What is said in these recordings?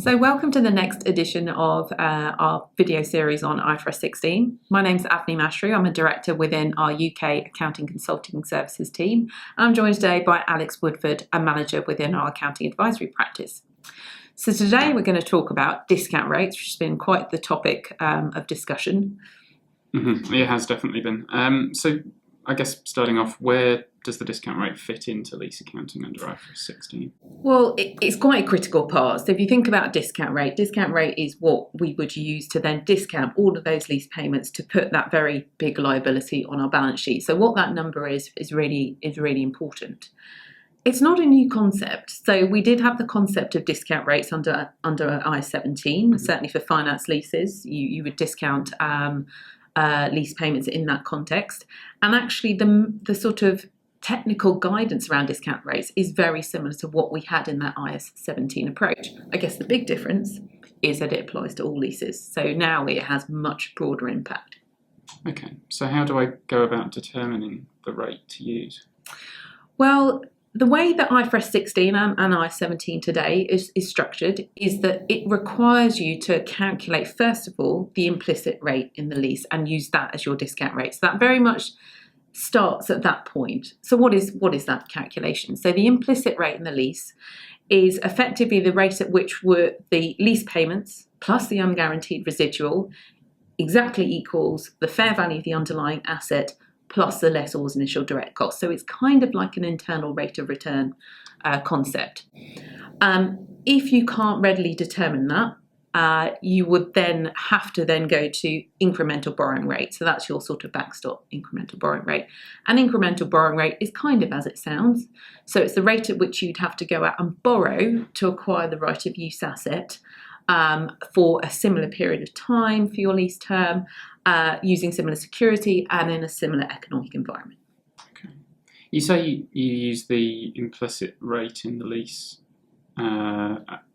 So welcome to the next edition of our video series on IFRS 16. My name's Avni Mashru. I'm a director within our UK Accounting Consulting Services team. And I'm joined today by Alex Woodford, a manager within our accounting advisory practice. So today we're going to talk about discount rates, which has been quite the topic of discussion. It has definitely been. So I guess starting off, where does the discount rate fit into lease accounting under IFRS 16? Well, it's quite a critical part. So if you think about discount rate is what we would use to then discount all of those lease payments to put that very big liability on our balance sheet. So what that number is really important. It's not a new concept. So we did have the concept of discount rates under IFRS 17, certainly for finance leases. You would discount lease payments in that context. And actually the sort of technical guidance around discount rates is very similar to what we had in that IFRS 17 approach. I guess the big difference is that it applies to all leases. So now it has much broader impact. Okay, so how do I go about determining the rate to use? Well, the way that IFRS 16 and IFRS 17 today is structured is that it requires you to calculate, first of all, the implicit rate in the lease and use that as your discount rate. So that very much starts at that point. So what is that calculation? So the implicit rate in the lease is effectively the rate at which were the lease payments plus the unguaranteed residual exactly equals the fair value of the underlying asset plus the lessor's initial direct cost. So it's kind of like an internal rate of return concept. If you can't readily determine that, you would then have to go to incremental borrowing rate. So that's your sort of backstop incremental borrowing rate. And incremental borrowing rate is kind of as it sounds. So it's the rate at which you'd have to go out and borrow to acquire the right of use asset for a similar period of time for your lease term, using similar security and in a similar economic environment. Okay. You say you use the implicit rate in the lease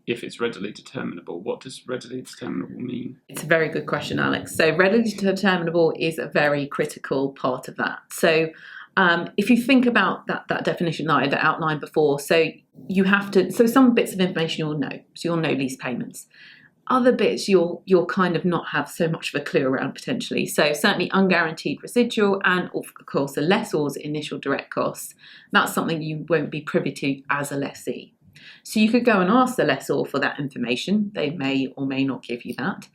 if it's readily determinable. What does readily determinable mean? It's a very good question, Alex. So readily determinable is a very critical part of that. So if you think about that definition that I outlined before, so some bits of information you'll know. So you'll know lease payments. Other bits you'll kind of not have so much of a clue around potentially. So certainly unguaranteed residual and of course the lessor's initial direct costs. That's something you won't be privy to as a lessee. So you could go and ask the lessor for that information. They may or may not give you that.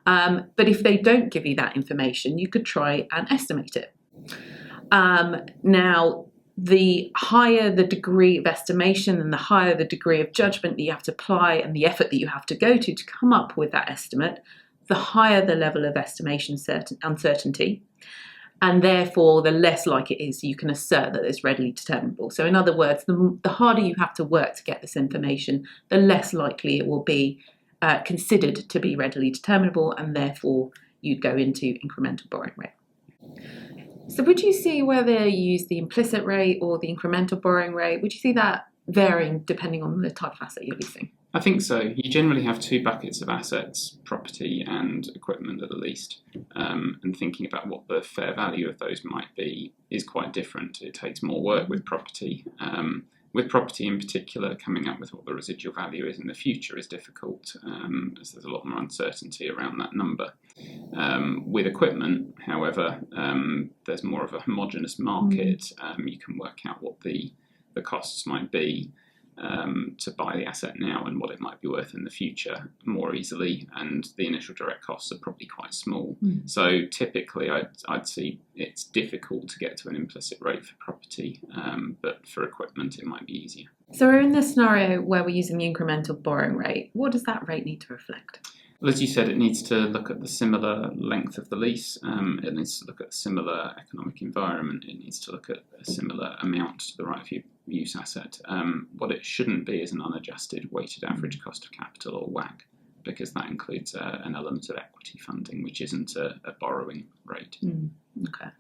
But if they don't give you that information, you could try and estimate it. Now, the higher the degree of estimation and the higher the degree of judgment that you have to apply and the effort that you have to go to come up with that estimate, the higher the level of estimation uncertainty. And therefore, the less like it is you can assert that it's readily determinable. So in other words, the harder you have to work to get this information, the less likely it will be considered to be readily determinable, and therefore you'd go into incremental borrowing rate. So would you see whether you use the implicit rate or the incremental borrowing rate? Would you see that varying depending on the type of asset you're leasing? I think so. You generally have two buckets of assets, property and equipment at the least. And thinking about what the fair value of those might be is quite different. It takes more work with property. With property in particular, coming up with what the residual value is in the future is difficult, as there's a lot more uncertainty around that number. With equipment, however, there's more of a homogeneous market. You can work out what the costs might be to buy the asset now and what it might be worth in the future more easily, and the initial direct costs are probably quite small. So typically I'd see it's difficult to get to an implicit rate for property, but for equipment it might be easier. So we're in this scenario where we're using the incremental borrowing rate. What does that rate need to reflect? Well, as you said, it needs to look at the similar length of the lease. It needs to look at a similar economic environment. It needs to look at a similar amount to the right of use asset. What it shouldn't be is an unadjusted weighted average cost of capital, or WACC, because that includes an element of equity funding, which isn't a borrowing rate. Okay.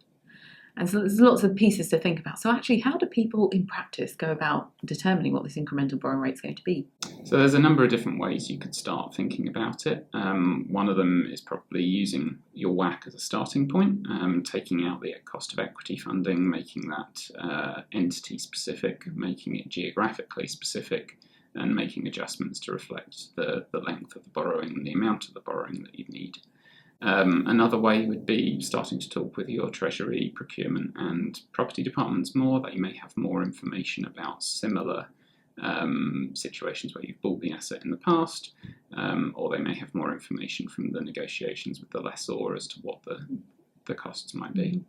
And so there's lots of pieces to think about. So actually, how do people in practice go about determining what this incremental borrowing rate is going to be? So there's a number of different ways you could start thinking about it. One of them is probably using your WACC as a starting point, taking out the cost of equity funding, making that entity specific, making it geographically specific, and making adjustments to reflect the length of the borrowing and the amount of the borrowing that you need. Another way would be starting to talk with your treasury, procurement and property departments more, that you may have more information about similar situations where you've bought the asset in the past, or they may have more information from the negotiations with the lessor as to what the costs might be.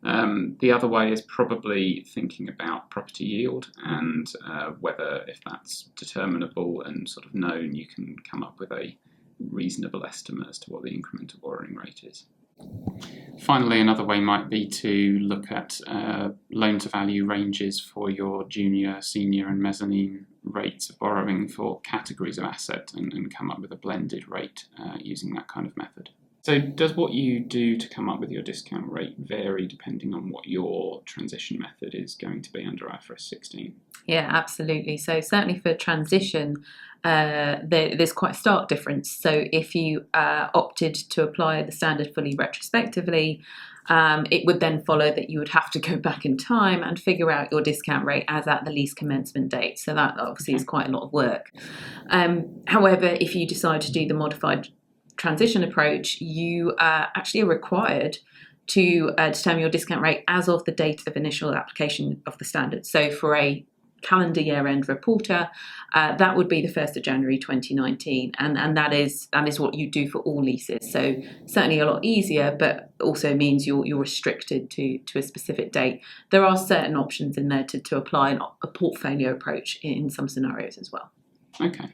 The other way is probably thinking about property yield and whether, if that's determinable and sort of known, you can come up with a reasonable estimate as to what the incremental borrowing rate is. Finally, another way might be to look at loan-to-value ranges for your junior, senior and mezzanine rates of borrowing for categories of asset and come up with a blended rate using that kind of method. So does what you do to come up with your discount rate vary depending on what your transition method is going to be under IFRS 16? Yeah, absolutely. So certainly for transition, there's quite a stark difference. So if you opted to apply the standard fully retrospectively, it would then follow that you would have to go back in time and figure out your discount rate as at the lease commencement date. So that obviously is quite a lot of work. However, if you decide to do the modified transition approach, you actually are required to determine your discount rate as of the date of initial application of the standard. So for a calendar year end reporter, that would be the 1st of January 2019, and that is what you do for all leases. So certainly a lot easier, but also means you're restricted to a specific date. There are certain options in there to apply a portfolio approach in some scenarios as well. Okay.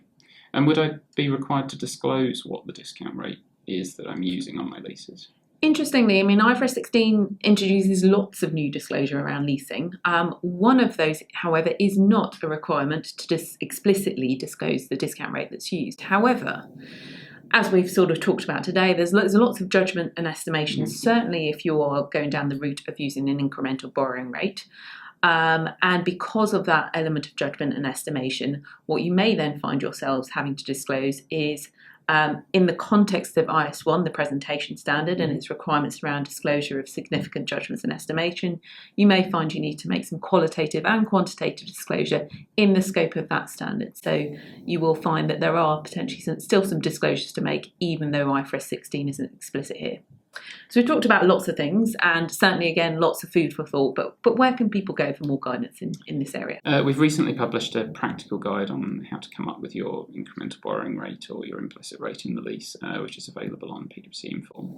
And would I be required to disclose what the discount rate is that I'm using on my leases? Interestingly, I mean, IFRS 16 introduces lots of new disclosure around leasing. One of those, however, is not a requirement to explicitly disclose the discount rate that's used. However, as we've sort of talked about today, there's lots of judgment and estimations, certainly if you are going down the route of using an incremental borrowing rate. And because of that element of judgment and estimation, what you may then find yourselves having to disclose is, in the context of IS1, the presentation standard, and its requirements around disclosure of significant judgments and estimation, you may find you need to make some qualitative and quantitative disclosure in the scope of that standard. So you will find that there are potentially still some disclosures to make, even though IFRS 16 isn't explicit here. So we've talked about lots of things, and certainly, again, lots of food for thought, but where can people go for more guidance in this area? We've recently published a practical guide on how to come up with your incremental borrowing rate or your implicit rate in the lease, which is available on PwC Inform.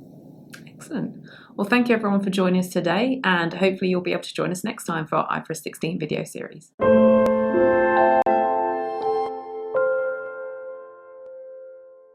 Excellent. Well, thank you everyone for joining us today, and hopefully you'll be able to join us next time for our IFRS 16 video series.